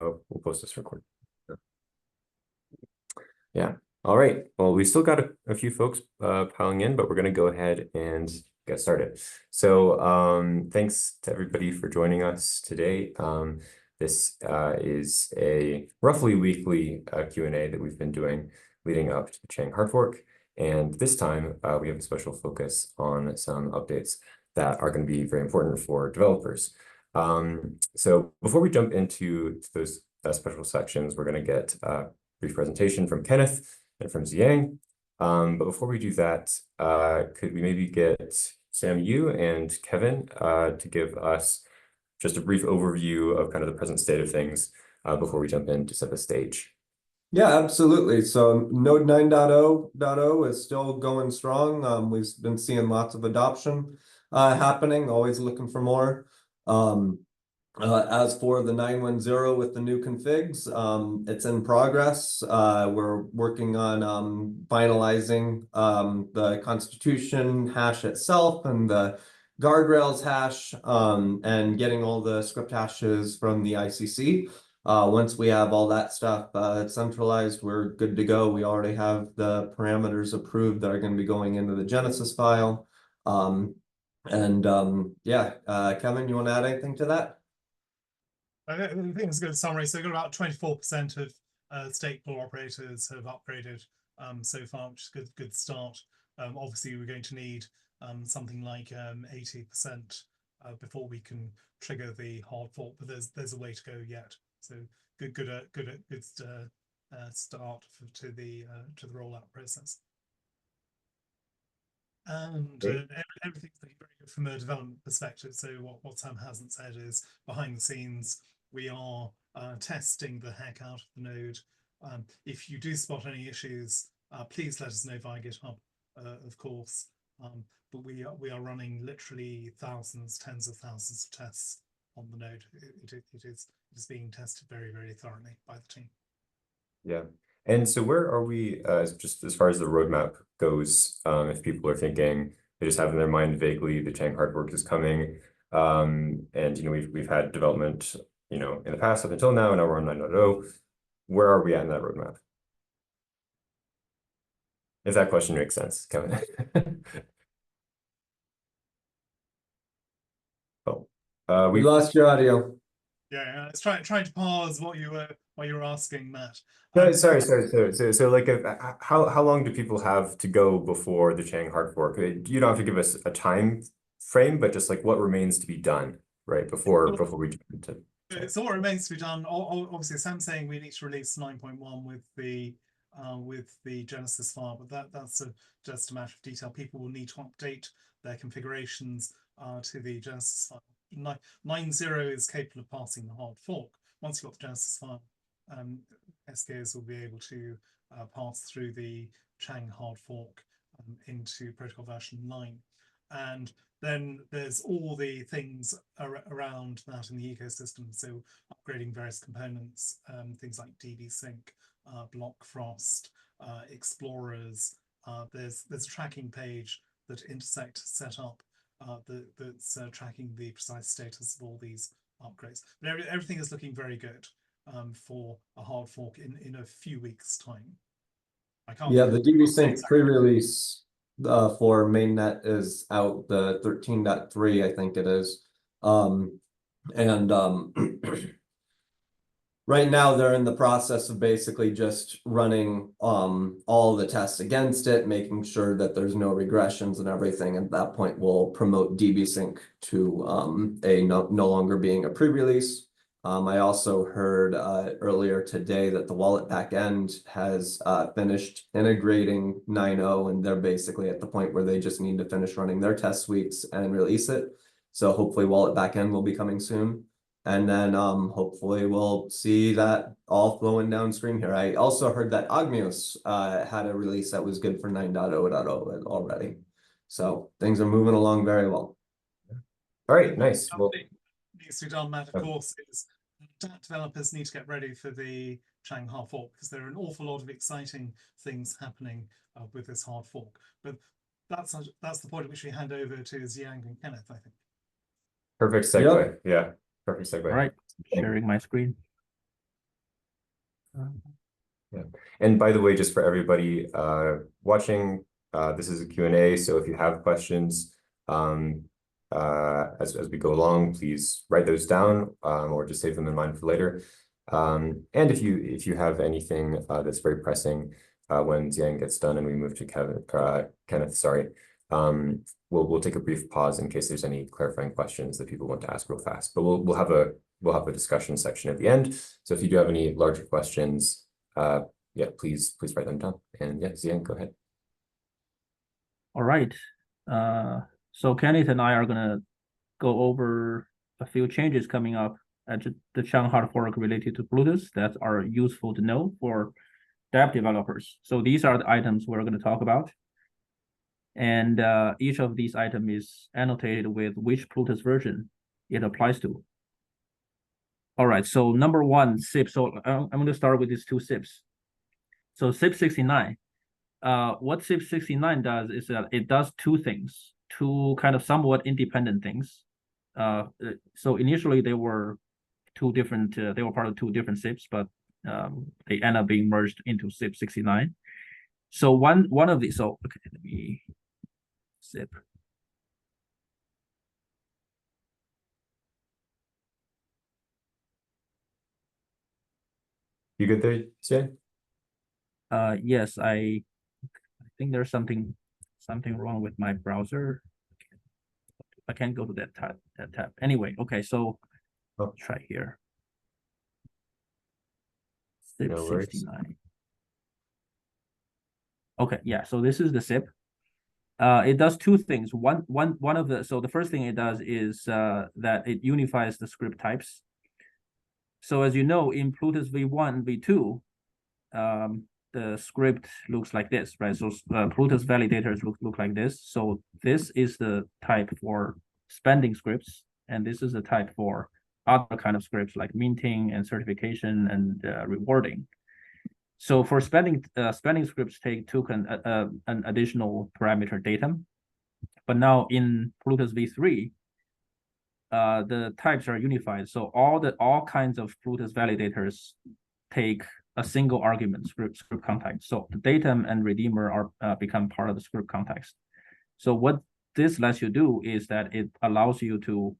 we'll post this recording. Yeah. All right. Well, we still got a few folks piling in, but we're going to go ahead and get started. So thanks to everybody for joining us today. This is a roughly weekly Q&A that we've been doing leading up to the Chang hard fork. And this time we have a special focus on some updates that are going to be very important for developers. So before we jump into those special sections, we're going to get a brief presentation from Kenneth and from Ziyang. But before we do that, could we maybe get Sam, you and Kevin to give us just a brief overview of kind of the present state of things before we jump in to set the stage? Yeah, absolutely. So Node 9.0.0 is still going strong. We've been seeing lots of adoption happening, always looking for more. As for the 9.1.0 with the new configs, it's in progress. We're working on finalizing the constitution hash itself and the guardrails hash and getting all the script hashes from the ICC. Once we have all that stuff centralized, we're good to go. We already have the parameters approved that are going to be going into the Genesis file. Yeah, Kevin, you want to add anything to that? I think it's a good summary. So we've got about 24% of state pool operators have upgraded so far, which is a good start. Obviously, we're going to need something like 80% before we can trigger the hard fork, but there's a way to go yet. So good start to the rollout process. And everything's very good from a development perspective. So what Sam hasn't said is behind the scenes, we are testing the heck out of the node. If you do spot any issues, please let us know via GitHub, of course. But we are running literally thousands, tens of thousands of tests on the node. It is being tested very, very thoroughly by the team. Yeah. And so where are we just as far as the roadmap goes, if people are thinking, they just have in their mind vaguely the Chang hard fork is coming, and we've had development in the past up until now, and now we're on 9.0. Where are we at in that roadmap? If that question makes sense, Kevin. Oh, we lost your audio. Yeah, it's trying to pause what you were asking, Matt. No, sorry. So like, how long do people have to go before the Chang hard fork? You don't have to give us a time frame, but just like what remains to be done, right? Before we jump into. So what remains to be done? Obviously, Sam's saying we need to release 9.1 with the Genesis file, but that's just a matter of detail. People will need to update their configurations to the Genesis file. 9.0 is capable of passing the hard fork. Once you've got the Genesis file, SKers will be able to pass through the Chang hard fork into protocol version 9. And then there's all the things around that in the ecosystem. So upgrading various components, things like dbsync, block frost, explorers. There's a tracking page that Intersect set up that's tracking the precise status of all these upgrades. But everything is looking very good for a hard fork in a few weeks' time. Yeah, the dbsync pre-release for mainnet is out, the 13.3, I think it is. Right now they're in the process of basically just running all the tests against it, making sure that there's no regressions and everything. At that point, we'll promote dbsync to no longer being a pre-release. I also heard earlier today that the wallet backend has finished integrating 9.0, and they're basically at the point where they just need to finish running their test suites and release it. So hopefully wallet backend will be coming soon. And then hopefully we'll see that all flowing downstream here. I also heard that Ogmios had a release that was good for 9.0.0 already. So things are moving along very well. All right, nice. Well, needs to be done, Matt, of course, is developers need to get ready for the Chang hard fork, because there are an awful lot of exciting things happening with this hard fork. But that's the point at which we hand over to Ziyang and Kenneth, I think. Perfect segue. Yep. Yeah, perfect segue. All right, sharing my screen. Yeah. And by the way, just for everybody watching, this is a Q&A, so if you have questions as we go along, please write those down or just save them in mind for later. And if you have anything that's very pressing when Jian gets done and we move to Kenneth, sorry, we'll take a brief pause in case there's any clarifying questions that people want to ask real fast. But we'll have a discussion section at the end. So if you do have any larger questions, yeah, please write them down. And yeah, Zian, go ahead. All right. So Kenneth and I are gonna go over a few changes coming up at the Chang hard fork related to Plutus that are useful to know for dev developers. So these are the items we're going to talk about. And each of these items is annotated with which Plutus version it applies to. All right, so number one, SIP. So I'm going to start with these two SIPs. So SIP 69. What SIP 69 does is that it does two things, two kind of somewhat independent things. So initially they were two different, they were part of two different SIPs, but they end up being merged into SIP 69. So one of these, so okay, let me SIP. You good there, Zian? Yes, I think there's something wrong with my browser. I can't go to that tab. Anyway, okay, so Oh. try here. SIP No worries. 69. Okay, yeah, so this is the SIP. It does two things. One of the, so the first thing it does is that it unifies the script types. So as you know, in Plutus v1, v2, the script looks like this, right? So Plutus validators look like this. So this is the type for spending scripts, and this is the type for other kind of scripts like minting and certification and rewarding. So for spending scripts take an additional parameter datum, but now in Plutus v3, the types are unified. So all kinds of Plutus validators take a single argument script context. So the datum and redeemer are become part of the script context. So what this lets you do is that it allows you to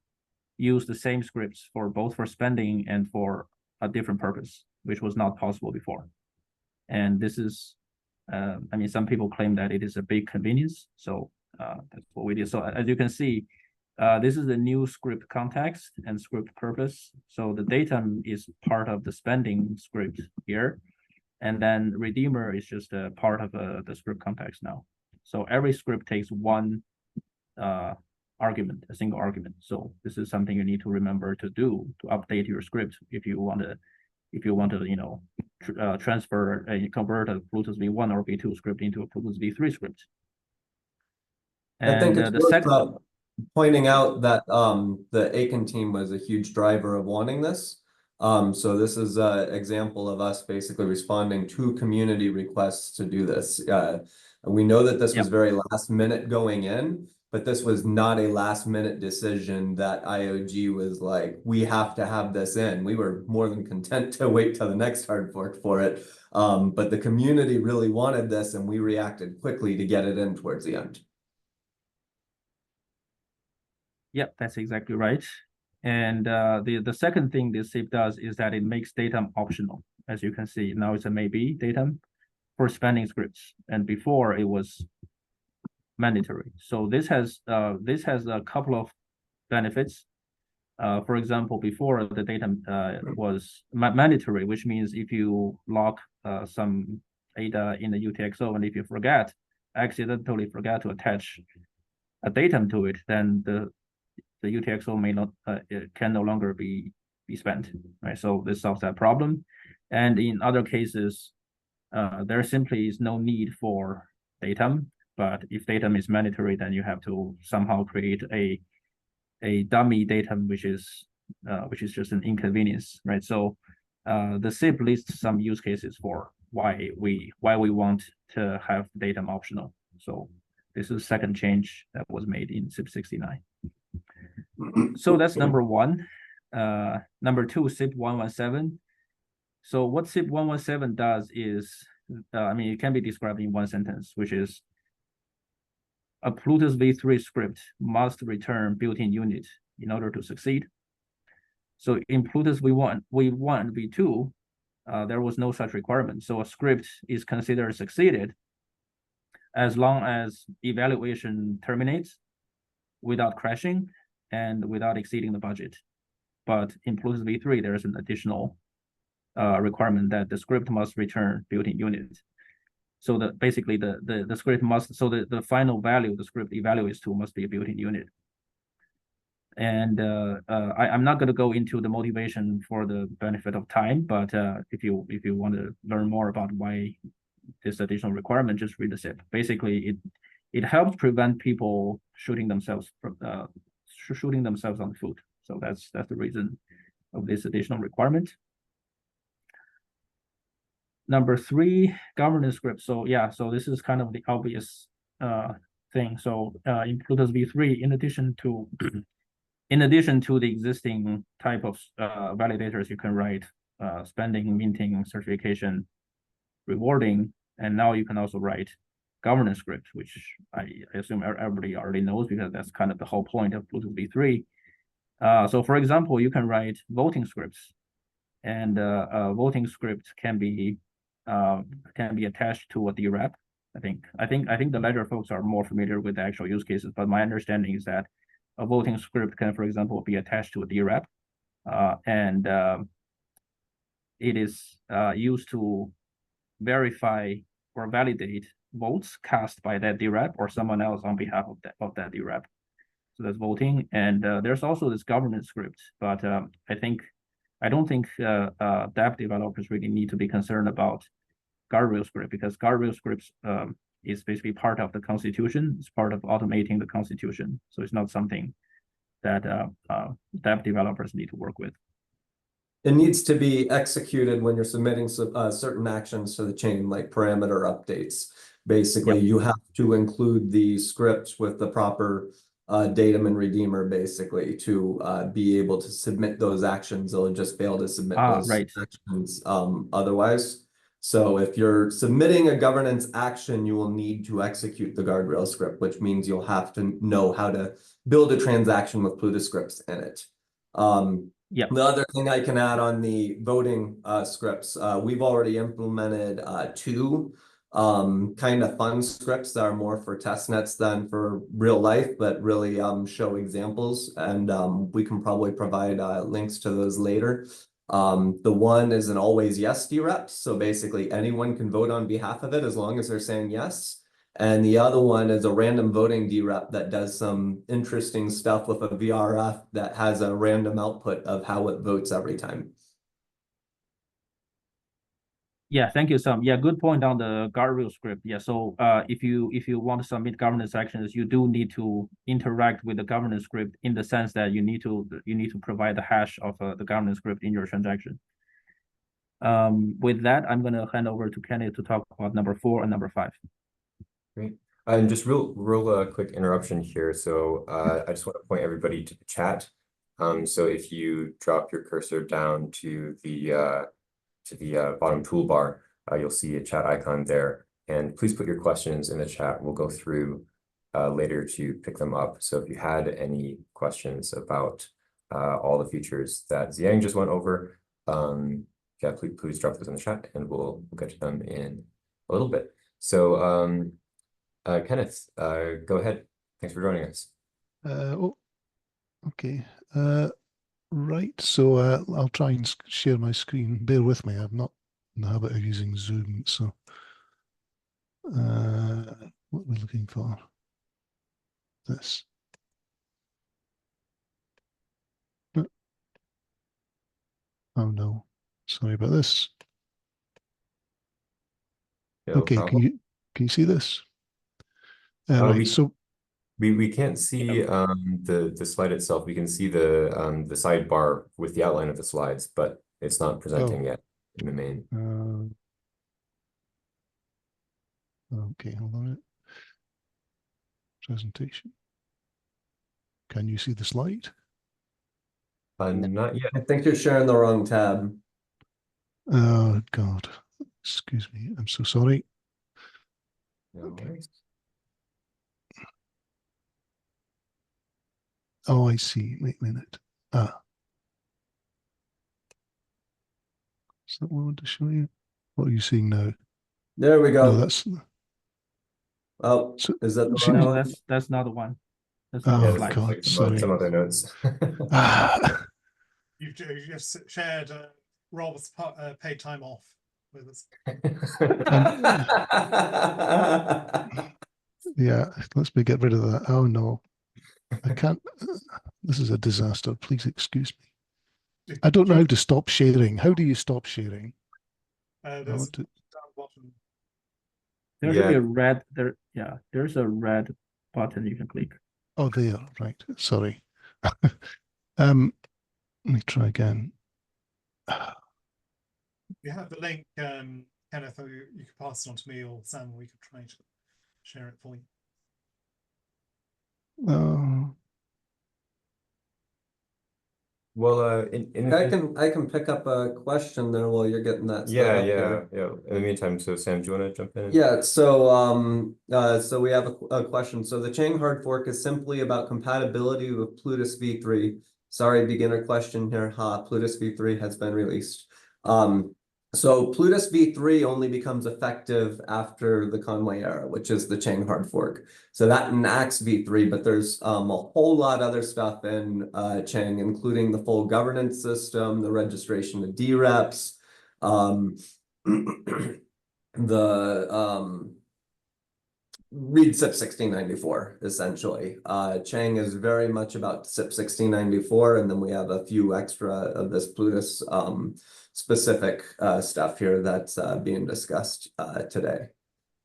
use the same scripts for both for spending and for a different purpose, which was not possible before. And this is, I mean, some people claim that it is a big convenience. So that's what we did. So as you can see, this is the new script context and script purpose. So the datum is part of the spending script here. And then redeemer is just a part of the script context now. So every script takes one argument, a single argument. So this is something you need to remember to do to update your script if you want to, you know, transfer and convert a Plutus v1 or v2 script into a Plutus v3 script. And I think it's the worth second pointing out that the Aiken team was a huge driver of wanting this. So this is an example of us basically responding to community requests to do this. We know that this was very last minute going in, but this was not a last minute decision that IOG was like, we have to have this in. We were more than content to wait till the next hard fork for it. But the community really wanted this and we reacted quickly to get it in towards the end. Yep, that's exactly right. And the second thing this SIP does is that it makes datum optional. As you can see, now it's a maybe datum for spending scripts, and before it was mandatory. So this has a couple of benefits. For example, before the datum was mandatory, which means if you lock some ADA in the UTXO and if you accidentally forget to attach a datum to it, then the UTXO may not can no longer be spent, right? So this solves that problem. And in other cases, there simply is no need for datum. But if datum is mandatory, then you have to somehow create a dummy datum, which is just an inconvenience, right? So the SIP lists some use cases for why we want to have datum optional. So this is the second change that was made in SIP 69. So that's number one. Number two, SIP 117. So what SIP 117 does is, I mean, it can be described in one sentence, which is a Plutus v3 script must return built-in unit in order to succeed. So in Plutus v1, v2, there was no such requirement. So a script is considered succeeded as long as evaluation terminates without crashing and without exceeding the budget. But in Plutus v3, there is an additional requirement that the script must return built-in unit. So basically the script must, so the final value the script evaluates to must be a built-in unit. And I'm not going to go into the motivation for the benefit of time, but if you want to learn more about why this additional requirement, just read the SIP. Basically, it helps prevent people shooting themselves on the foot. So that's the reason of this additional requirement. Number 3, governance script. So yeah, so this is kind of the obvious thing. So in Plutus v3, in addition to the existing type of validators, you can write spending, minting, certification, rewarding, and now you can also write governance script, which I assume everybody already knows because that's kind of the whole point of Plutus v3. So for example, you can write voting scripts, and a voting script can be attached to a DRAP. I think the Ledger folks are more familiar with the actual use cases, but my understanding is that a voting script can, for example, be attached to a DRAP, and it is used to verify or validate votes cast by that DRAP or someone else on behalf of that DRAP. So that's voting, and there's also this governance script, but I don't think dApp developers really need to be concerned about guardrail script, because guardrail scripts is basically part of the constitution. It's part of automating the constitution. So it's not something that dApp developers need to work with. It needs to be executed when you're submitting certain actions to the chain, like parameter updates. Basically, you have to include the scripts with the proper datum and redeemer, basically, to be able to submit those actions. It'll just fail to submit those actions otherwise. So if you're submitting a governance action, you will need to execute the guardrail script, which means you'll have to know how to build a transaction with Plutus scripts in it. The other thing I can add on the voting scripts, we've already implemented 2 kind of fun scripts that are more for test nets than for real life, but really show examples, and we can probably provide links to those later. The one is an always yes DREP, so basically anyone can vote on behalf of it as long as they're saying yes. And the other one is a random voting DREP that does some interesting stuff with a VRF that has a random output of how it votes every time. Yeah, thank you, Sam. Yeah, good point on the guardrail script. Yeah, so if you want to submit governance actions, you do need to interact with the governance script in the sense that you need to provide the hash of the governance script in your transaction. With that, I'm going to hand over to Kenny to talk about number 4 and number 5. Great. And just real quick interruption here. So I just want to point everybody to the chat. So if you drop your cursor down to the bottom toolbar, you'll see a chat icon there. And please put your questions in the chat. We'll go through later to pick them up. So if you had any questions about all the features that Xiang just went over, yeah, please drop those in the chat and we'll get to them in a little bit. So Kenneth, go ahead. Thanks for joining us. Okay. Right, so I'll try and share my screen. Bear with me, I'm not in the habit of using Zoom, so what we're looking for. This. Oh no, sorry about this. No okay, problem. can you see this? Right, so we can't see the slide itself. We can see the sidebar with the outline of the slides, but it's not presenting yet in the main. Okay, hold on a minute. Presentation. Can you see the slide? Not yet. I think you're sharing the wrong tab. Oh God, excuse me. I'm so sorry. No Okay. worries. Oh, I see. Wait a minute. Ah, is that what I want to show you? What are you seeing now? There we No, go. that's Oh, so. is that the Should wrong No, be. one? that's not the one. That's not the Yeah, Oh this slide. looks God, like sorry. some other notes. Ah, You've just shared Rob's paid time off with us. um, yeah. Let's me get rid of that. Oh no, I can't. This is a disaster. Please excuse me. I don't know how to stop sharing. How do you stop sharing? I There's want to. down the bottom. There should be Yeah, a red there. Yeah, there's a red button you can click. Oh, there. Right. Sorry. um. Let me try again. You have the link, Kenneth, or you could pass it on to me or Sam, or we could try to share it for you. Oh, well, I can pick up a question there while you're getting that set yeah, up yeah, there. yeah. In the meantime, so Sam, do you want to jump in? Yeah, so we have a question. So the Chang hard fork is simply about compatibility with Plutus v3. Sorry, beginner question here. Plutus v3 has been released. So Plutus v3 only becomes effective after the Conway era, which is the Chang hard fork. So that enacts v3, but there's a whole lot other stuff in Chang, including the full governance system, the registration of DREPs, the read SIP 1694 essentially. Chang is very much about SIP 1694, and then we have a few extra of this Plutus specific stuff here that's being discussed today.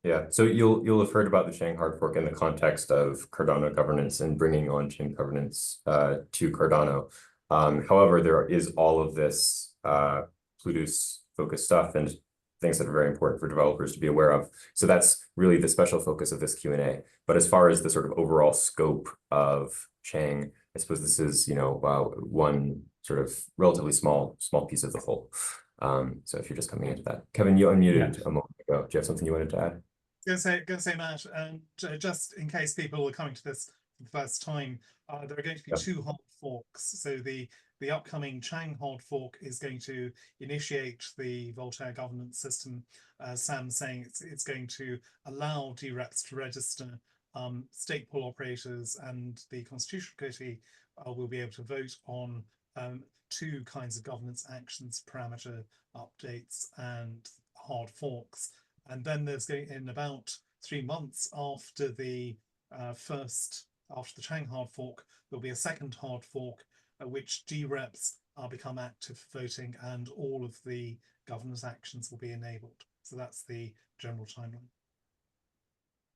Yeah, so you'll have heard about the Chang hard fork in the context of Cardano governance and bringing on chain governance to Cardano. However, there is all of this Plutus focused stuff and things that are very important for developers to be aware of. So that's really the special focus of this Q&A. But as far as the sort of overall scope of Chang, I suppose this is, one sort of relatively small piece of the whole. So if you're just coming into that, Kevin, you unmuted a moment ago. Do you have something you wanted to add? Gonna say, Matt, and just in case people are coming to this for the first time, there are going to be two hard forks. So the upcoming Chang hard fork is going to initiate the Voltaire governance system. Sam's saying it's going to allow DREPs to register. Stake pool operators and the Constitutional Committee will be able to vote on two kinds of governance actions: parameter updates and hard forks. And then there's going in about 3 months after the after the Chang hard fork, there'll be a second hard fork at which DREPs become active voting and all of the governance actions will be enabled. So that's the general timeline.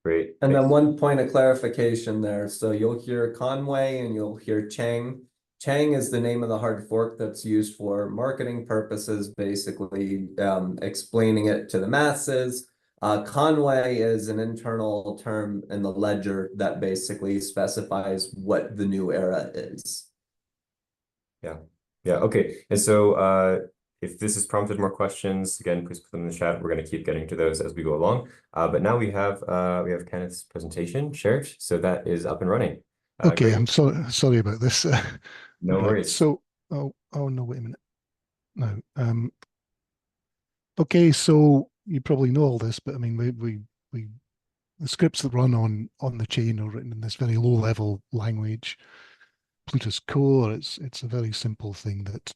Great. And then one point of clarification there. So you'll hear Conway and you'll hear Chang. Chang is the name of the hard fork that's used for marketing purposes, basically explaining it to the masses. Conway is an internal term in the ledger that basically specifies what the new era is. Yeah. Yeah. Okay. And so if this has prompted more questions, again, please put them in the chat. We're going to keep getting to those as we go along. But now we have Kenneth's presentation shared, so that is up and running. okay, great. I'm sorry about this. No right, worries. so oh no, wait a minute. No. Okay, so you probably know all this, but I mean we the scripts that run on the chain are written in this very low level language. Plutus core, it's a very simple thing that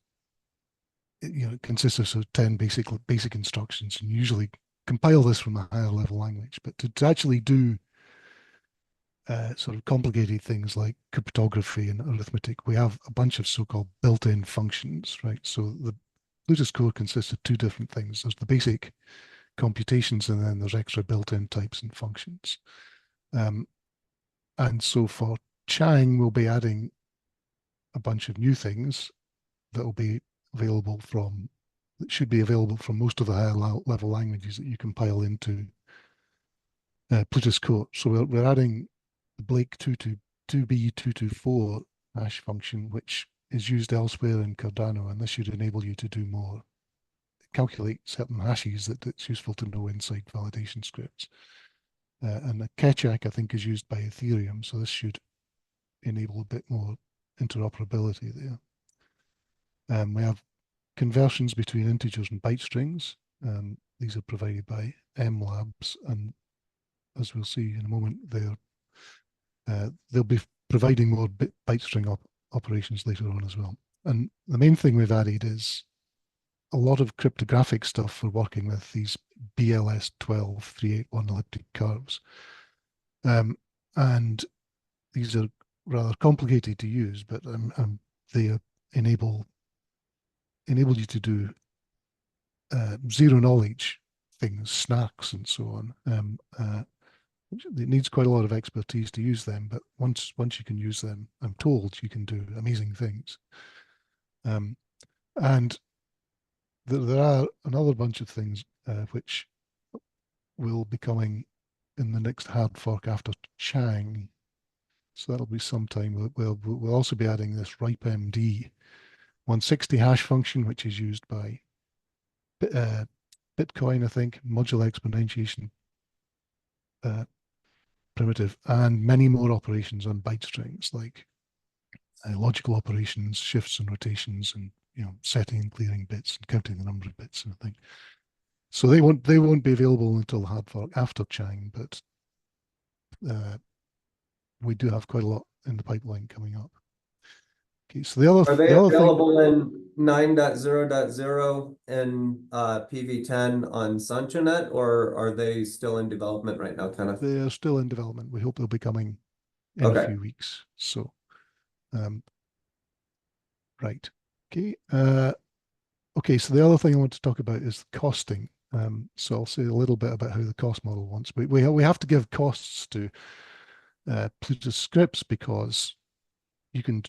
it consists of sort of 10 basic instructions, and usually compile this from a higher level language. But to actually do sort of complicated things like cryptography and arithmetic, we have a bunch of so-called built-in functions, right? So the Plutus core consists of two different things. There's the basic computations, and then there's extra built-in types and functions. And so for Chang, we'll be adding a bunch of new things that will be available that should be available from most of the higher level languages that you compile into Plutus core. So we're adding the Blake 2B224 hash function, which is used elsewhere in Cardano, and this should enable you to do more calculate certain hashes that it's useful to know inside validation scripts. And the Ketchak, I think, is used by Ethereum, so this should enable a bit more interoperability there. We have conversions between integers and byte strings. These are provided by MLabs, and as we'll see in a moment, they'll be providing more byte string operations later on as well. And the main thing we've added is a lot of cryptographic stuff for working with these BLS 12381 elliptic curves. And these are rather complicated to use, but they enable you to do zero knowledge things, snarks and so on. It needs quite a lot of expertise to use them, but once you can use them, I'm told you can do amazing things. And there are another bunch of things which will be coming in the next hard fork after Chang. So that'll be sometime. We'll also be adding this RipeMD 160 hash function, which is used by Bitcoin, I think, modular exponentiation primitive, and many more operations on byte strings, like logical operations, shifts and rotations, and setting and clearing bits and counting the number of bits and I think. So they won't be available until the hard fork after Chang, but we do have quite a lot in the pipeline coming up. Okay, so Are they the other available in 9.0.0 and PV10 on Sanchonet, or are they still in development right now, kind of? they're still in development. We hope they'll be coming in a few weeks. So, right. Okay. Okay, so the other thing I want to talk about is costing. So I'll say a little bit about how the cost model wants. We have to give costs to Plutus scripts, because you can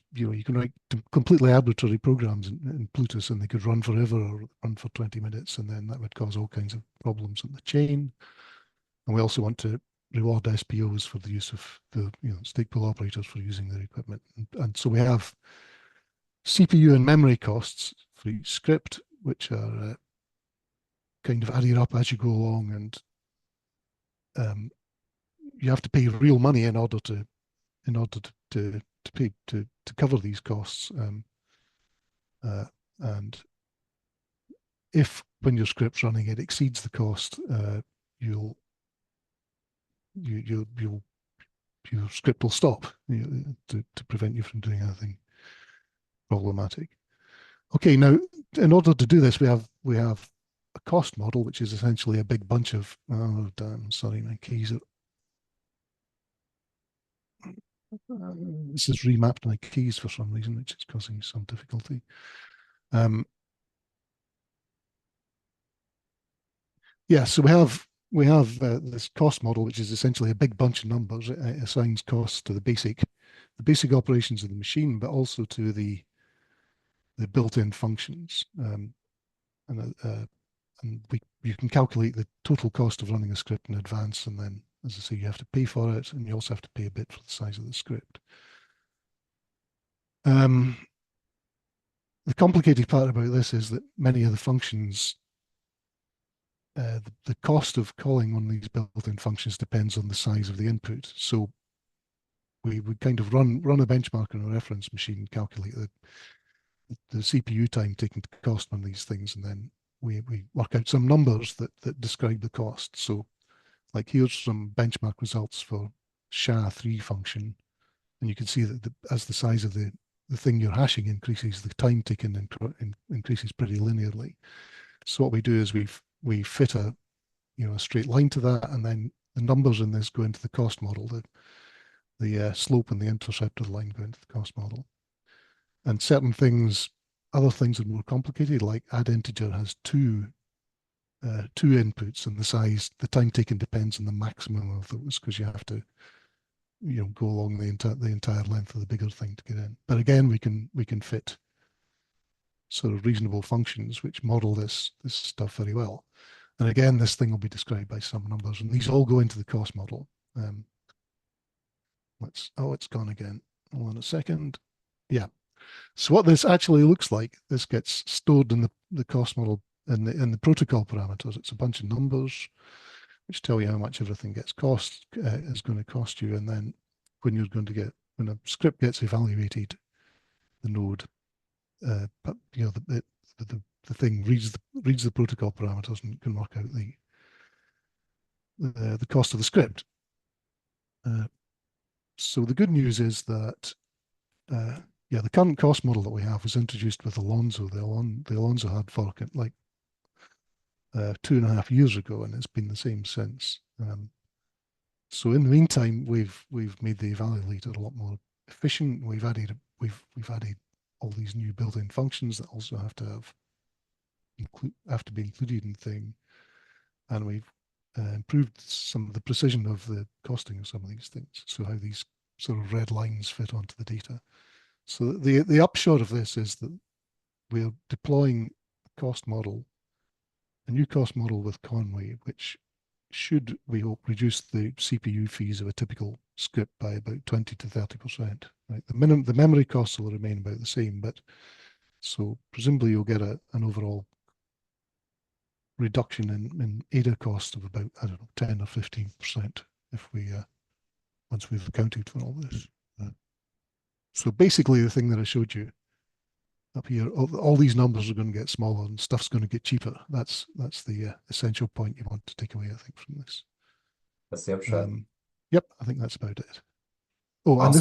write completely arbitrary programs in Plutus, and they could run forever or run for 20 minutes, and then that would cause all kinds of problems in the chain. And we also want to reward SPOs for the use of the stake pool operators for using their equipment. And so we have CPU and memory costs for each script, which are kind of added up as you go along, and you have to pay real money in order to pay to cover these costs. And if when your script's running it exceeds the cost, your script will stop to prevent you from doing anything problematic. Okay, now in order to do this, we have a cost model, which is essentially a big bunch of sorry, my keys are this has remapped my keys for some reason, which is causing some difficulty. Yeah, so we have this cost model, which is essentially a big bunch of numbers. It assigns costs to the basic operations of the machine, but also to the built-in functions. And you can calculate the total cost of running a script in advance, and then, as I say, you have to pay for it, and you also have to pay a bit for the size of the script. The complicated part about this is that many of the functions, the cost of calling one of these built-in functions depends on the size of the input. So we would kind of run a benchmark on a reference machine, calculate the CPU time taken to cost one of these things, and then we work out some numbers that describe the cost. So, like, here's some benchmark results for SHA-3 function, and you can see that as the size of the thing you're hashing increases, the time taken increases pretty linearly. So what we do is we fit a straight line to that, and then the numbers in this go into the cost model. The slope and the intercept of the line go into the cost model. And certain things, other things are more complicated, like add integer has two inputs, and the time taken depends on the maximum of those, because you have to go along the entire length of the bigger thing to get in. But again, we can fit sort of reasonable functions which model this stuff very well. And again, this thing will be described by some numbers, and these all go into the cost model. It's gone again. Hold on a second. Yeah. So what this actually looks like, this gets stored in the cost model in the protocol parameters, it's a bunch of numbers which tell you how much everything is going to cost you, and then when a script gets evaluated, the node, the thing reads the protocol parameters and can work out the cost of the script. So the good news is that the current cost model that we have was introduced with Alonzo, the Alonzo hard fork, at like 2.5 years ago, and it's been the same since. So in the meantime, we've made the evaluator a lot more efficient. We've added all these new built-in functions that also have to be included in the thing, and we've improved some of the precision of the costing of some of these things. So how these sort of red lines fit onto the data. So the upshot of this is that we're deploying a new cost model with Conway, which should, we hope, reduce the CPU fees of a typical script by about 20 to 30%. Right, the memory costs will remain about the same, but so presumably you'll get an overall reduction in ADA cost of about, I don't know, 10 or 15% if we once we've accounted for all this. So basically, the thing that I showed you up here, all these numbers are going to get smaller and stuff's going to get cheaper. That's the essential point you want to take away, I think, from this. That's the upshot. Yep, I think that's about it. Oh, Awesome. and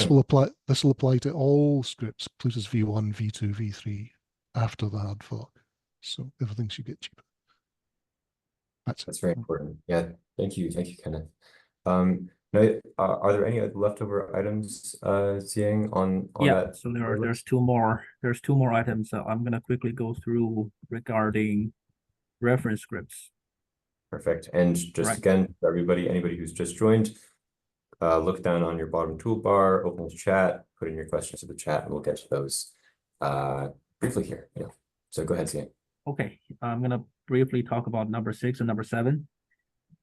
this will apply to all scripts, Plutus v1, v2, v3 after the hard fork. So everything should get cheaper. That's very important. Yeah, thank you, Kenneth. Now, are there any leftover items, Xiang, on that? So there's two more items that I'm gonna quickly go through regarding reference scripts. Perfect. And just again, for anybody who's just joined, look down on your bottom toolbar, open the chat, put in your questions to the chat, and we'll get to those briefly here. Yeah. So go ahead, Xiang. Okay, I'm gonna briefly talk about number 6 and number 7.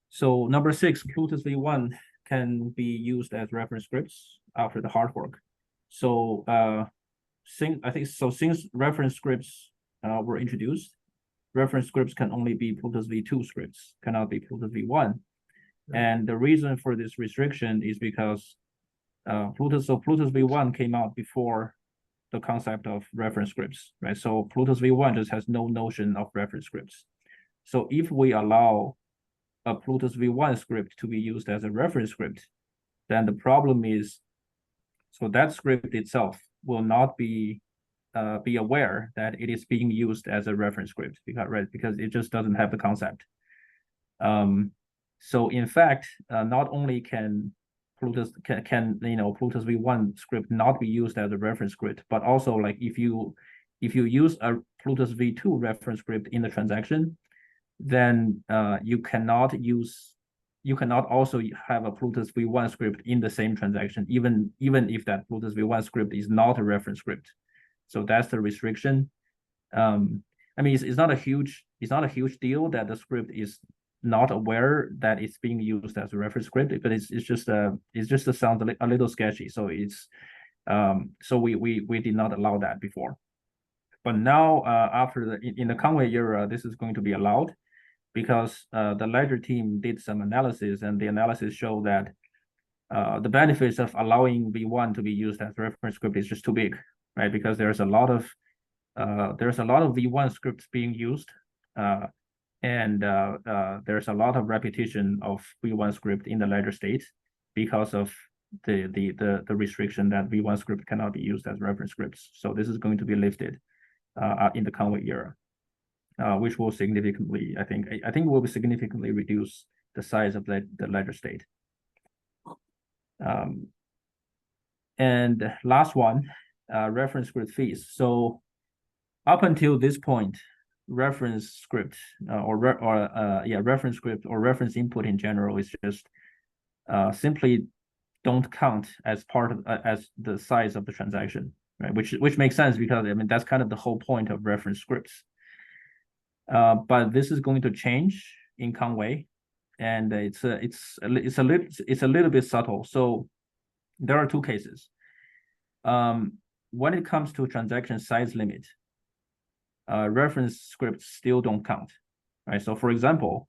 So number 6, Plutus v1 can be used as reference scripts after the hard fork. So since reference scripts were introduced, reference scripts can only be Plutus v2 scripts, cannot be Plutus v1. And the reason for this restriction is because Plutus v1 came out before the concept of reference scripts, right? So Plutus v1 just has no notion of reference scripts. So if we allow a Plutus v1 script to be used as a reference script, then the problem is, so that script itself will not be aware that it is being used as a reference script, because it just doesn't have the concept. So in fact, not only can Plutus v1 script not be used as a reference script, but also like if you use a Plutus v2 reference script in the transaction, then you cannot also have a Plutus v1 script in the same transaction, even if that Plutus v1 script is not a reference script. So that's the restriction. I mean, it's not a huge deal that the script is not aware that it's being used as a reference script, but it just sounds a little sketchy. So it's so we did not allow that before, but now after in the Conway era, this is going to be allowed, because the Ledger team did some analysis, and the analysis showed that the benefits of allowing v1 to be used as reference script is just too big, right? Because there's a lot of v1 scripts being used, and there's a lot of repetition of v1 script in the Ledger state because of the restriction that v1 script cannot be used as reference scripts. So this is going to be lifted in the Conway era, which will significantly, I think will significantly reduce the size of the Ledger state. And last one, reference script fees. So up until this point, reference script reference script or reference input in general is just simply don't count as part of as the size of the transaction, right? Which makes sense, because I mean that's kind of the whole point of reference scripts. But this is going to change in Conway, and it's a little bit subtle. So there are two cases. When it comes to transaction size limit, reference scripts still don't count, right? So for example,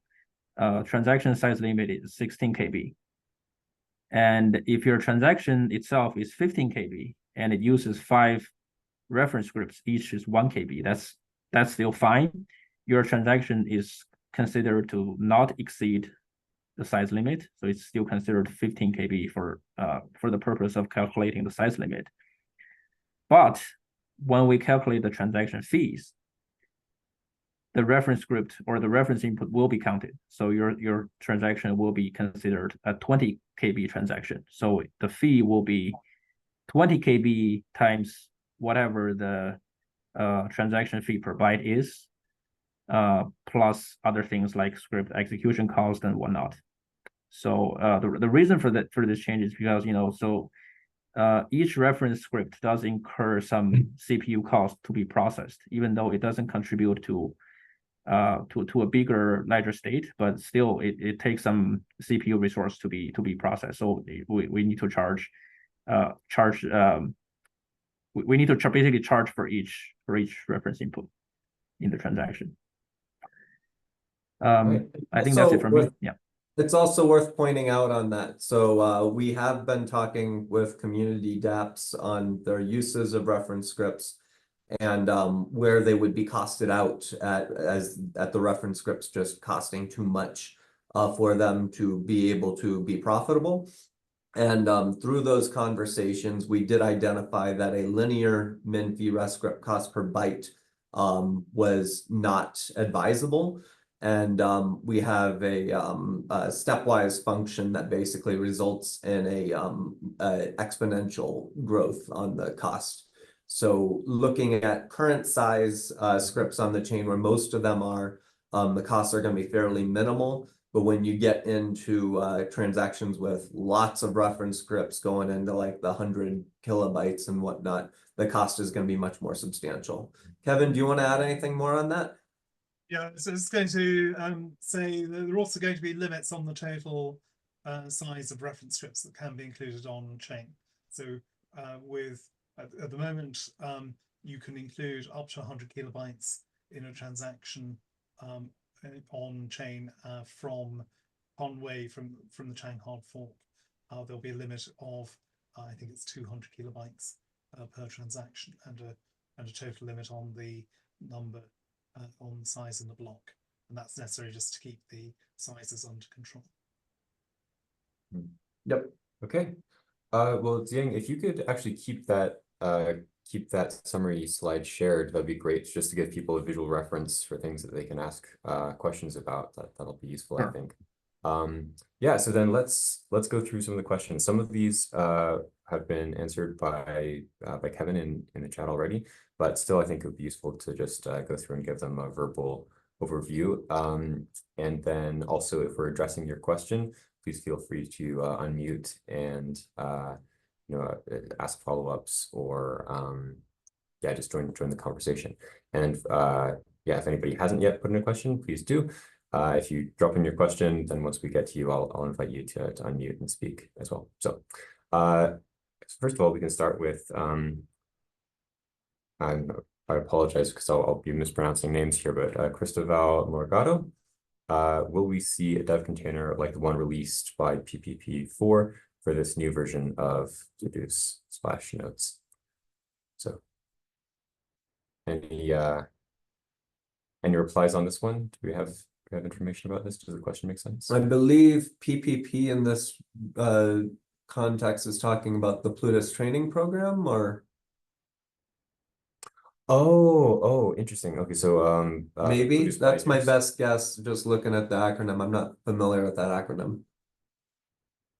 transaction size limit is 16 KB. And if your transaction itself is 15 KB and it uses 5 reference scripts, each is 1 KB, that's still fine. Your transaction is considered to not exceed the size limit, so it's still considered 15 KB for the purpose of calculating the size limit. But when we calculate the transaction fees, the reference script or the reference input will be counted. So your transaction will be considered a 20 KB transaction. So the fee will be 20 KB times whatever the transaction fee per byte is, plus other things like script execution cost and whatnot. So the reason for this change is because, so each reference script does incur some CPU cost to be processed, even though it doesn't contribute to a bigger ledger state, but still it takes some CPU resource to be processed. So we need to we need to basically charge for each reference input in the transaction. Right. I think that's it for me. Yeah. It's also worth pointing out on that. So we have been talking with community dApps on their uses of reference scripts and where they would be costed out at the reference scripts just costing too much for them to be able to be profitable. And through those conversations, we did identify that a linear min fee rest script cost per byte was not advisable. And we have a stepwise function that basically results in a exponential growth on the cost. So looking at current size scripts on the chain where most of them are, the costs are going to be fairly minimal. But when you get into transactions with lots of reference scripts going into like the 100 kilobytes and whatnot, the cost is going to be much more substantial. Kevin, do you want to add anything more on that? Yeah, so it's going to say that there are also going to be limits on the total size of reference scripts that can be included on chain. So at the moment, you can include up to 100 kilobytes in a transaction on chain from Conway from the Chang hard fork. There'll be a limit of I think it's 200 kilobytes per transaction and a total limit on the number on the size in the block, and that's necessary just to keep the sizes under control. Yep. Okay. Well, Jiang, if you could actually keep that summary slide shared, that'd be great, just to give people a visual reference for things that they can ask questions about. That'll be useful, Sure. I think. Yeah. So then let's go through some of the questions. Some of these have been answered by Kevin in the chat already, but still, I think it would be useful to just go through and give them a verbal overview. And then also, if we're addressing your question, please feel free to unmute and ask follow-ups or yeah, just join the conversation. And yeah, if anybody hasn't yet put in a question, please do. If you drop in your question, then once we get to you, I'll invite you to unmute and speak as well. So first of all, we can start with I apologize because I'll be mispronouncing names here, but Cristoval Morgado. Will we see a dev container like the one released by PPP4 for this new version of Reduce /nodes? So any replies on this one? Do we have information about this? Does the question make sense? I believe PPP in this context is talking about the Plutus training program, or Oh, interesting. Okay, so maybe Plutus that's my Pioneers. best guess. Just looking at the acronym, I'm not familiar with that acronym.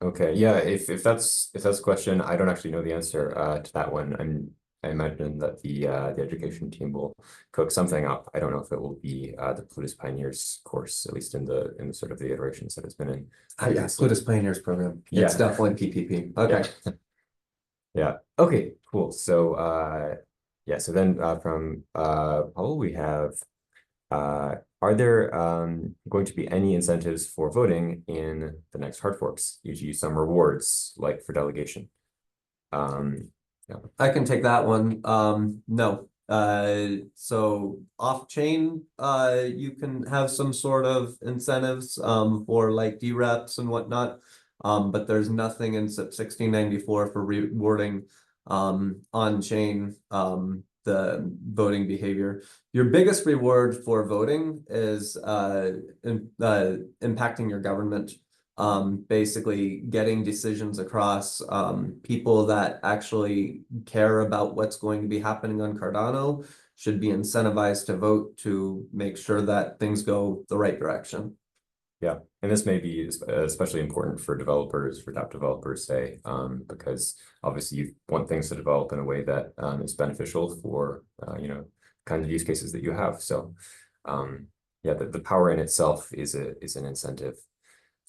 Okay, yeah. If that's the question, I don't actually know the answer to that one. I imagine that the education team will cook something up. I don't know if it will be the Plutus Pioneers course, at least in the sort of the iterations that it's been in. Yeah, Plutus Pioneers program. Yeah. It's definitely PPP. Okay. Yeah. Yeah. Okay, cool. So yeah, so then from Paul, we have are there going to be any incentives for voting in the next hard forks, e.g. some rewards like for delegation? Yeah. I can take that one. No, So off-chain, you can have some sort of incentives for like DREPs and whatnot. But there's nothing in SIP 1694 for rewarding on-chain the voting behavior. Your biggest reward for voting is impacting your government. Basically getting decisions across people that actually care about what's going to be happening on Cardano should be incentivized to vote to make sure that things go the right direction. Yeah, and this may be especially important for developers, for app developers, say, because obviously you want things to develop in a way that is beneficial for kind of use cases that you have. So, yeah, the power in itself is an incentive.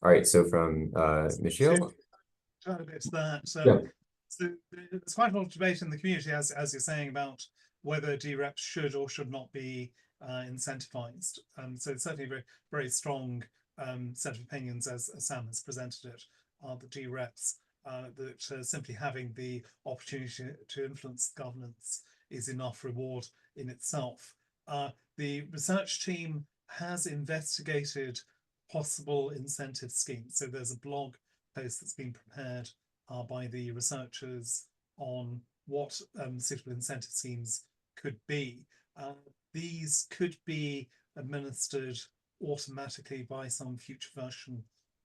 All right, so from Michelle. To add a bit to that, Yeah. so there's quite a lot of debate in the community, as you're saying, about whether DREPs should or should not be incentivized. So it's certainly a very, very strong set of opinions, as Sam has presented it, the DREPs, that simply having the opportunity to influence governance is enough reward in itself. The research team has investigated possible incentive schemes. So there's a blog post that's been prepared by the researchers on what suitable incentive schemes could be. These could be administered automatically by some future version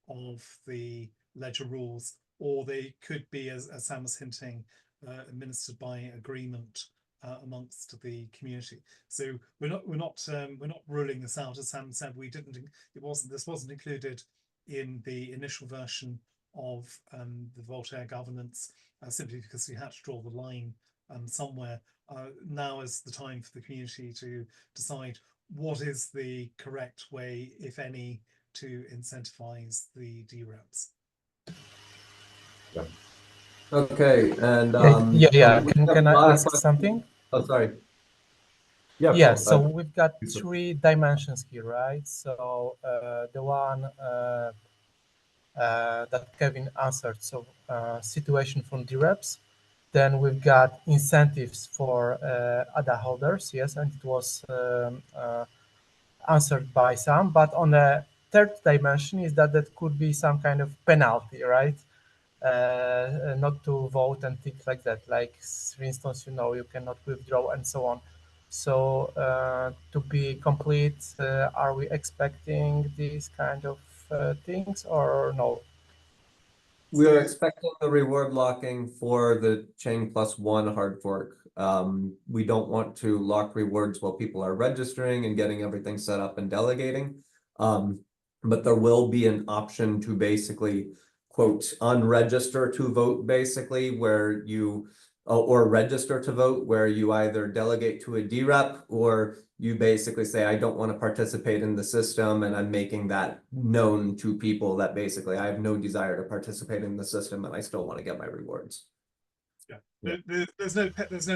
of the ledger rules, or they could be, as Sam was hinting, administered by agreement amongst the community. So we're not ruling this out. As Sam said, this wasn't included in the initial version of the Voltaire governance, simply because we had to draw the line somewhere. Now is the time for the community to decide what is the correct way, if any, to incentivize the DREPs. Yeah. Okay, and yeah. we have Can a I lot of ask questions. something? Oh, sorry. Yeah, Yeah, Paul, so we've got so- three dimensions here, right? So the one that Kevin answered, so situation from DREPs. Then we've got incentives for ADA holders, yes, and it was answered by some. But on the third dimension is that could be some kind of penalty, right? Not to vote and things like that. Like, for instance, you cannot withdraw and so on. So to be complete, are we expecting these kind of things or no? We are expecting the reward locking for the Chain +1 hard fork. We don't want to lock rewards while people are registering and getting everything set up and delegating. But there will be an option to basically, quote, unregister to vote, basically, where you, or register to vote, where you either delegate to a DREP or you basically say, I don't want to participate in the system, and I'm making that known to people that basically I have no desire to participate in the system and I still want to get my rewards. Yeah, there's no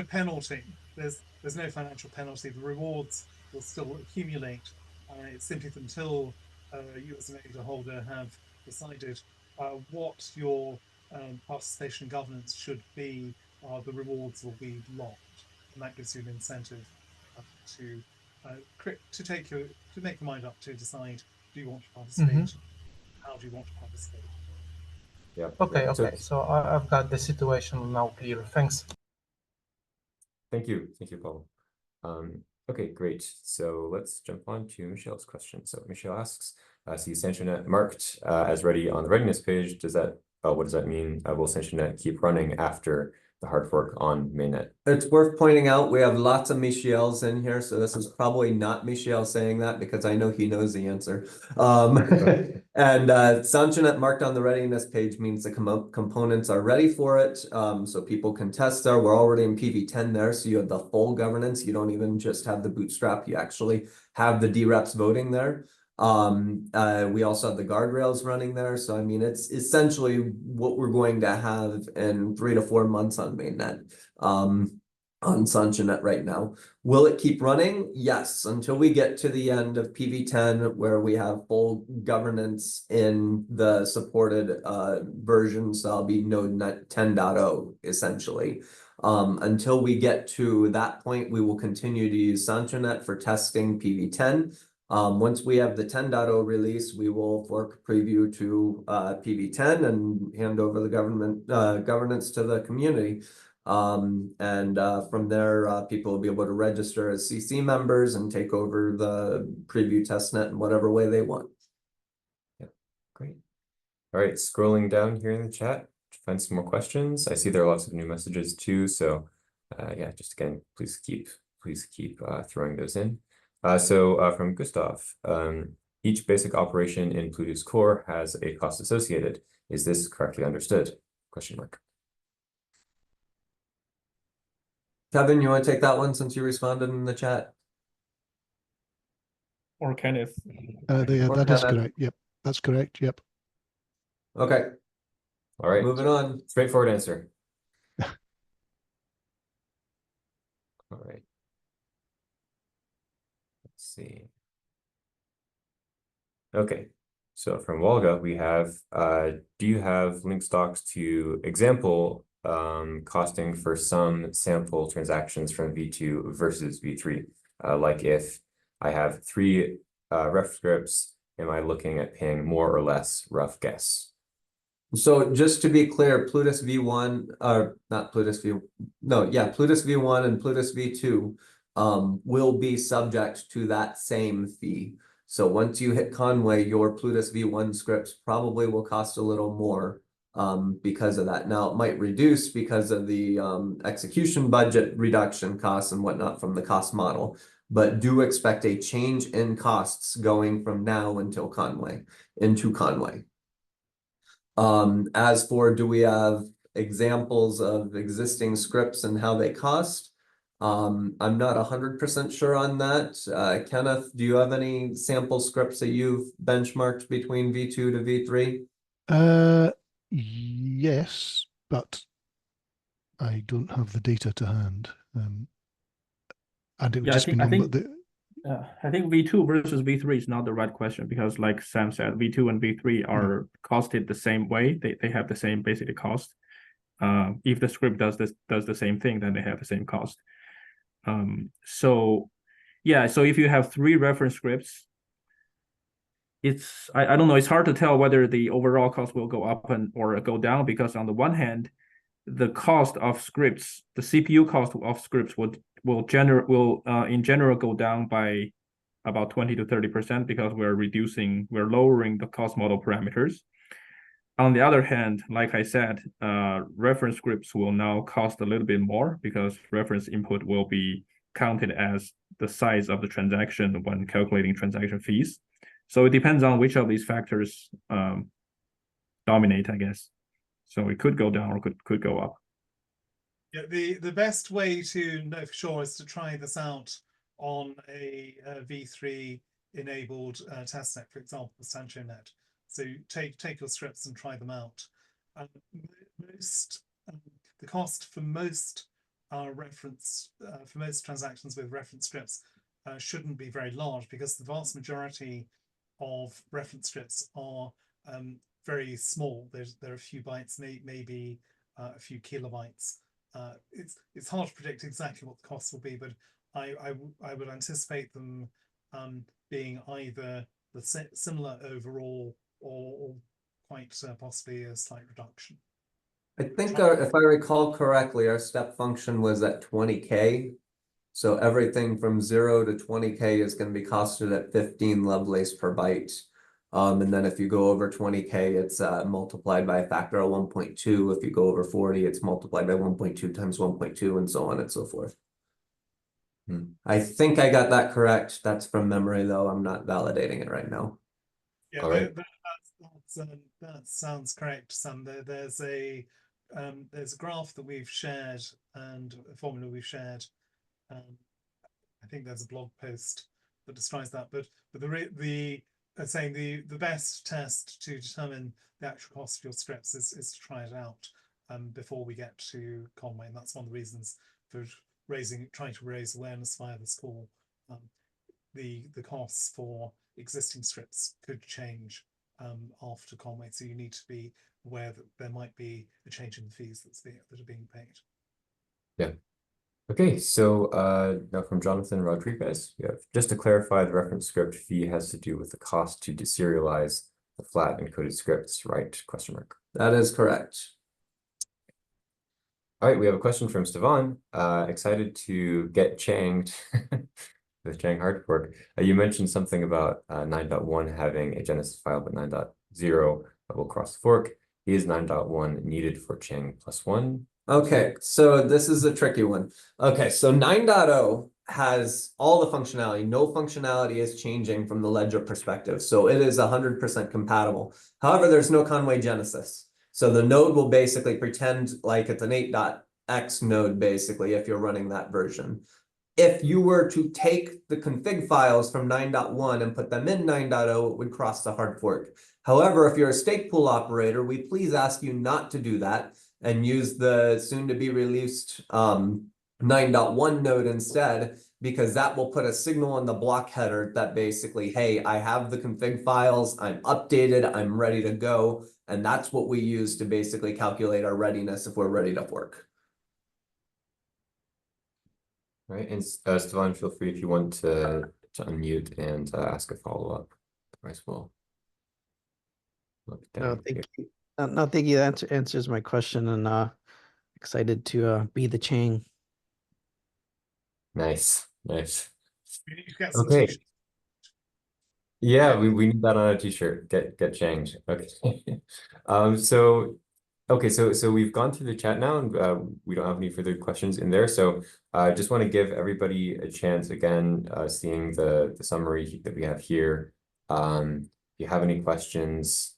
penalty. There's no financial penalty. The rewards will still accumulate. It's simply until you as an ADA holder have decided what your participation in governance should be, the rewards will be locked, and that gives you an incentive to make your mind up to decide, do you want to participate? How do you want to participate? yeah. Okay, yeah. okay. So I've got the situation now clear. Thanks. Thank you, Paul. Okay, great. So let's jump on to Michelle's question. So Michelle asks, see SanctionNet marked as ready on the readiness page. What does that mean? Will SanctionNet keep running after the hard fork on mainnet? It's worth pointing out we have lots of Michelles in here, so this is probably not Michelle saying that because I know he knows the answer. And SanctionNet marked on the readiness page means the components are ready for it, so people can test there. We're already in PV10 there, so you have the full governance. You don't even just have the bootstrap, you actually have the DREPs voting there. We also have the guardrails running there, so I mean it's essentially what we're going to have in 3 to 4 months on mainnet, on SanctionNet right now. Will it keep running? Yes, until we get to the end of PV10 where we have full governance in the supported versions. That'll be node 10.0 essentially. Until we get to that point, we will continue to use SanchoNet for testing PV10. Once we have the 10.0 release, we will fork preview to PV10 and hand over the governance to the community. From there, people will be able to register as CC members and take over the preview testnet in whatever way they want. Yeah, great. All right, scrolling down here in the chat to find some more questions. I see there are lots of new messages too, so yeah, just again, please keep throwing those in. From Gustav, each basic operation in Pluto's core has a cost associated. Is this correctly understood? Question mark. Kevin, you want to take that one since you responded in the chat? Or Kenneth. That is Kenneth. correct. Yep, that's correct. Yep. Okay, All right, moving on. straightforward answer. All right. Let's see. Okay, so from Wolga, we have, do you have link stocks to example costing for some sample transactions from V2 versus V3? Like if I have 3 ref scripts, am I looking at paying more or less? Rough guess. So just to be clear, Plutus V1, or not Plutus V, no, yeah, Plutus V1 and Plutus V2 will be subject to that same fee. So once you hit Conway, your Plutus V1 scripts probably will cost a little more because of that. Now it might reduce because of the execution budget reduction costs and whatnot from the cost model, but do expect a change in costs going from now until Conway, into Conway. As for, do we have examples of existing scripts and how they cost? I'm not 100% sure on that. Kenneth, do you have any sample scripts that you've benchmarked between V2 to V3? Yes, but I don't have the data to hand. And it would Yeah, just be I number think I think V2 versus V3 is not the right question because, like Sam said, V2 and V3 are costed the same way. They have the same basic cost. If the script does the same thing, then they have the same cost. So yeah, so if you have 3 reference scripts, I don't know, it's hard to tell whether the overall cost will go up or go down, because on the one hand, the cost of scripts, the CPU cost of scripts will in general go down by about 20 to 30% because we're lowering the cost model parameters. On the other hand, like I said, reference scripts will now cost a little bit more because reference input will be counted as the size of the transaction when calculating transaction fees. So it depends on which of these factors dominate, I guess. So it could go down or could go up. Yeah, the best way to know for sure is to try this out on a V3 enabled testnet, for example, SanchoNet. So take your scripts and try them out. The cost for most for most transactions with reference scripts shouldn't be very large, because the vast majority of reference scripts are very small. There are a few bytes, maybe a few kilobytes. It's hard to predict exactly what the costs will be, but I would anticipate them being either similar overall or quite possibly a slight reduction. I think if I recall correctly, our step function was at 20K. So everything from 0 to 20K is going to be costed at 15 Lovelace per byte. And then if you go over 20K, it's multiplied by a factor of 1.2. If you go over 40, it's multiplied by 1.2 times 1.2, and so on and so forth. I think I got that correct. That's from memory, though. I'm not validating it right now. Yeah, All right. that sounds correct, Sam. There's a graph that we've shared and a formula we've shared. I think there's a blog post that describes that, but saying the best test to determine the actual cost of your scripts is to try it out before we get to Conway, and that's one of the reasons for trying to raise awareness via this call. The costs for existing scripts could change after Conway, so you need to be aware that there might be a change in the fees that are being paid. Yeah. Okay, so now from Jonathan Rodriguez, we have just to clarify, the reference script fee has to do with the cost to deserialize the flat encoded scripts, right? Question mark. That is correct. All right, we have a question from Stefan. Excited to get Changed the Chang hard fork. You mentioned something about 9.1 having a Genesis file, but 9.0 will cross the fork. Is 9.1 needed for Chang +1? Okay, so this is a tricky one. Okay, so 9.0 has all the functionality. No functionality is changing from the ledger perspective. So it is 100% compatible. However, there's no Conway Genesis. So the node will basically pretend like it's an 8.x node, basically, if you're running that version. If you were to take the config files from 9.1 and put them in 9.0, it would cross the hard fork. However, if you're a stake pool operator, we please ask you not to do that and use the soon-to-be-released 9.1 node instead, because that will put a signal in the block header that basically, hey, I have the config files, I'm updated, I'm ready to go. And that's what we use to basically calculate our readiness if we're ready to fork. Right, and Stefan, feel free if you want to unmute and ask a follow-up. Otherwise, we'll look No, down thank here. you. No, thank you. That answers my question, and excited to be the Chang. Nice, nice. We need to get some Okay. t-shirts. Yeah, we need that on a t-shirt. Get changed. Okay. So we've gone through the chat now, and we don't have any further questions in there. So I just want to give everybody a chance again, seeing the summary that we have here. If you have any questions,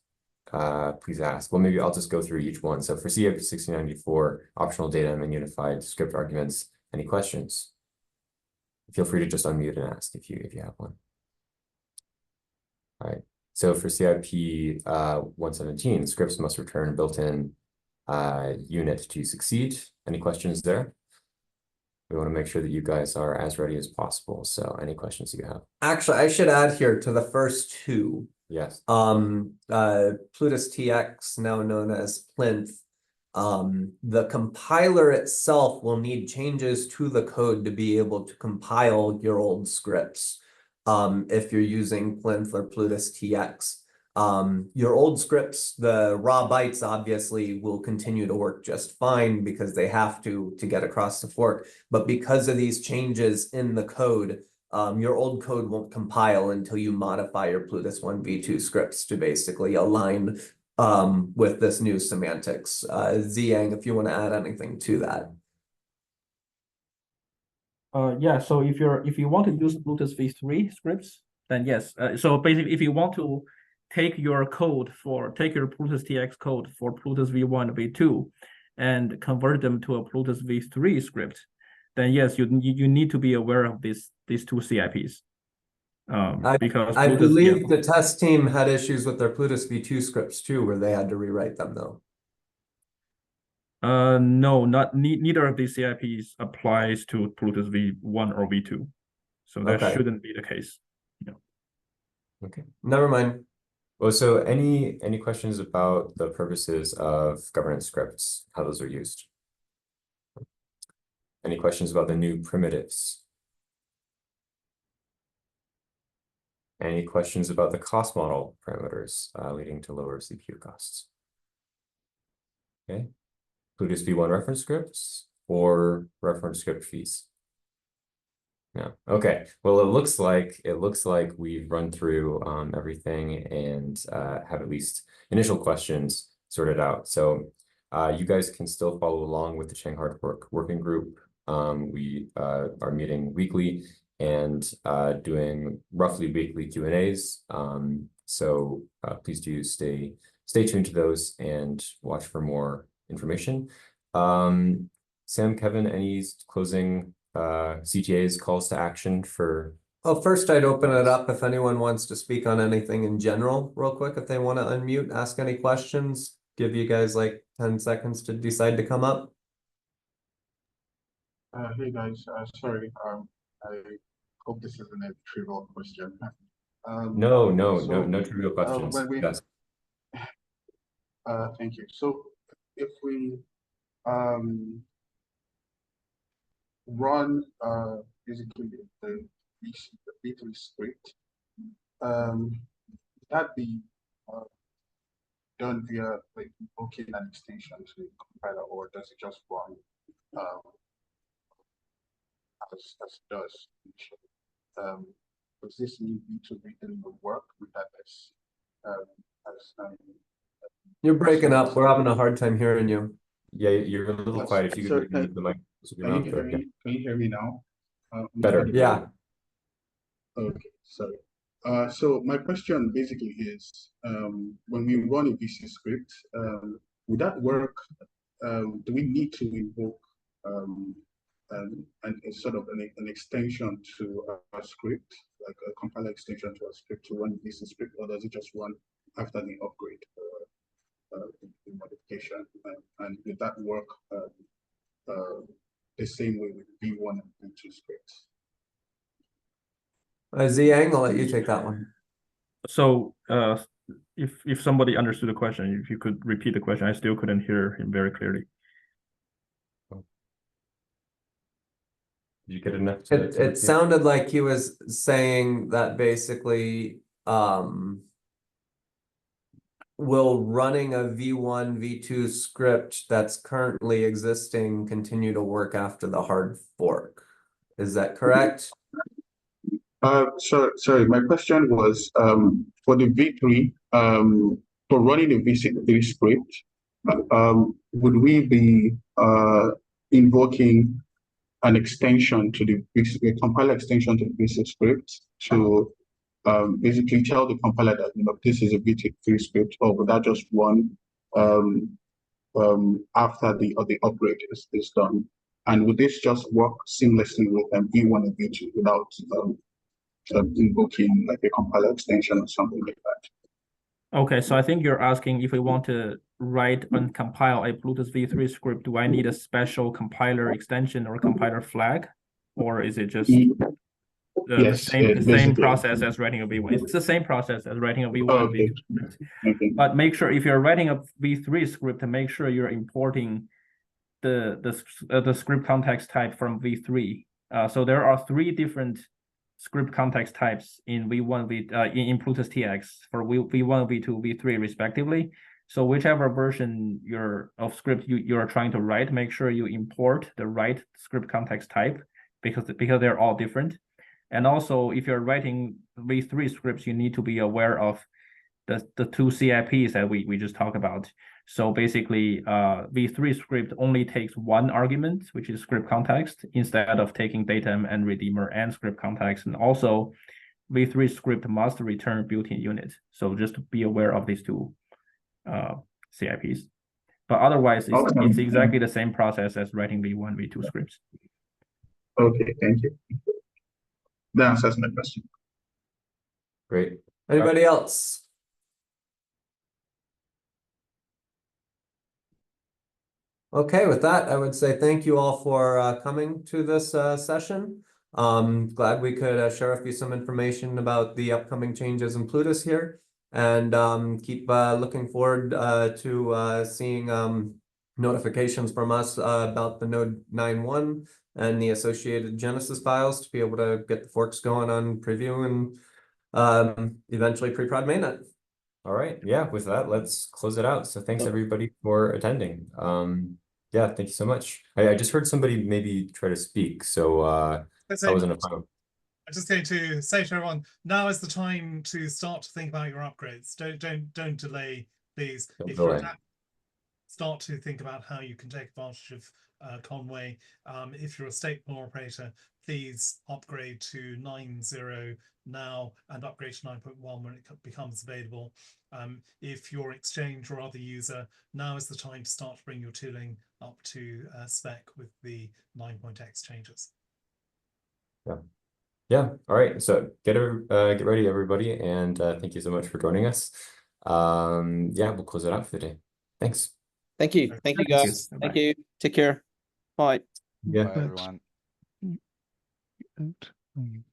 please ask. Well, maybe I'll just go through each one. So for CIP 1694, optional data and unified script arguments, any questions? Feel free to just unmute and ask if you have one. All right. So for CIP 117, scripts must return built-in unit to succeed. Any questions there? We want to make sure that you guys are as ready as possible. So any questions you have? Actually, I should add here to the first two. Yes. Plutus TX, now known as Plinth. The compiler itself will need changes to the code to be able to compile your old scripts. If you're using Plinth or Plutus TX. Your old scripts, the raw bytes obviously will continue to work just fine because they have to get across the fork. But because of these changes in the code, your old code won't compile until you modify your Plutus 1v2 scripts to basically align with this new semantics. Ziyang, if you want to add anything to that. Yeah, so if you want to use Plutus v3 scripts, then yes. So basically, if you want to take your Plutus TX code for Plutus v1, v2, and convert them to a Plutus v3 script, then yes, you need to be aware of these two CIPs. Because I Plutus, believe the test team had issues with their Plutus v2 scripts too, where they had to rewrite them though. No, neither of these CIPs applies to Plutus v1 or v2, so that shouldn't be the case. Yeah. Okay. Never mind. Well, so any questions about the purposes of governance scripts, how those are used? Any questions about the new primitives? Any questions about the cost model parameters leading to lower CPU costs? Okay. Plutus v1 reference scripts or reference script fees? No. Okay. Well, it looks like we've run through everything and have at least initial questions sorted out. So you guys can still follow along with the Chang Hard Fork Working Group. We are meeting weekly and doing roughly weekly Q&As. So please do stay tuned to those and watch for more information. Sam, Kevin, any closing CTAs, calls to action for? Well, first I'd open it up if anyone wants to speak on anything in general real quick. If they want to unmute, ask any questions, give you guys like 10 seconds to decide to come up. Hey guys, sorry, I hope this isn't a trivial question. No trivial questions. Yes. Thank you. So if we run basically the V3 script, that be done via like invoking an extension to the compiler, or does it just run as it does initially? Does this mean V2 V3 will work with that You're breaking up. We're having a hard time hearing you. Yeah, you're a little Yes, quiet. If you sorry, could move the mic to your Can mouth you there. hear me? Can you hear me now? Better. Yeah. Okay, sorry. So my question basically is, when we run a VC script, would that work? Do we need to invoke a sort of an extension to a script, like a compiler extension to a script to run a VC script, or does it just run after the upgrade or the modification? And would that work the same way with V1 and V2 scripts? Ziyang, I'll let you take that one. So if somebody understood the question, if you could repeat the question, I still couldn't hear him very clearly. Did you get enough It sounded like he was saying that basically will running a V1, V2 script that's currently existing continue to work after the hard fork? Is that correct? Sorry, my question was for the V3, for running the V3 script, would we be invoking an extension to a compiler extension to the VC script to basically tell the compiler that this is a V3 script, or would that just run after the upgrade is done? And would this just work seamlessly with V1 and V2 without invoking like a compiler extension or something like that? Okay, so I think you're asking if we want to write and compile a Plutus V3 script, do I need a special compiler extension or compiler flag? Or is it just the same process as writing a V1? It's the same process as writing a V1 okay. V2 script. Okay. But make sure if you're writing a V3 script, make sure you're importing the script context type from V3. So there are 3 different script context types in V1 in Plutus TX for V1, V2, V3 respectively. So whichever version of script you're trying to write, make sure you import the right script context type because they're all different. And also, if you're writing V3 scripts, you need to be aware of the 2 CIPs that we just talked about. So basically, V3 script only takes 1 argument, which is script context, instead of taking datem and redeemer and script context. And also, V3 script must return built-in unit. So just be aware of these 2 CIPs. But otherwise, it's exactly the same process as writing V1, V2 scripts. Okay, thank you. That answers my question. Great. Anybody else? Okay, with that, I would say thank you all for coming to this session. Glad we could share with you some information about the upcoming changes in Plutus here, and keep looking forward to seeing notifications from us about the node 9.1 and the associated Genesis files to be able to get the forks going on preview and eventually pre-prod mainnet. All right. Yeah, with that, let's close it out. So thanks everybody for attending. Yeah, thank you so much. I just heard somebody maybe try to speak, so that wasn't a final. I'm just going to say to everyone, now is the time to start to think about your upgrades. Don't delay, please. If you start to think about how you can take advantage of Conway. If you're a stateful operator, please upgrade to 9.0 now and upgrade to 9.1 when it becomes available. If your exchange or other user, now is the time to start to bring your tooling up to spec with the 9.x changes. Yeah. All right. So get ready, everybody, and thank you so much for joining us. Yeah, we'll close it out for the day. Thanks. Thank you. Thank you, guys. Thank you. Take care. Bye. Yeah. Bye, everyone.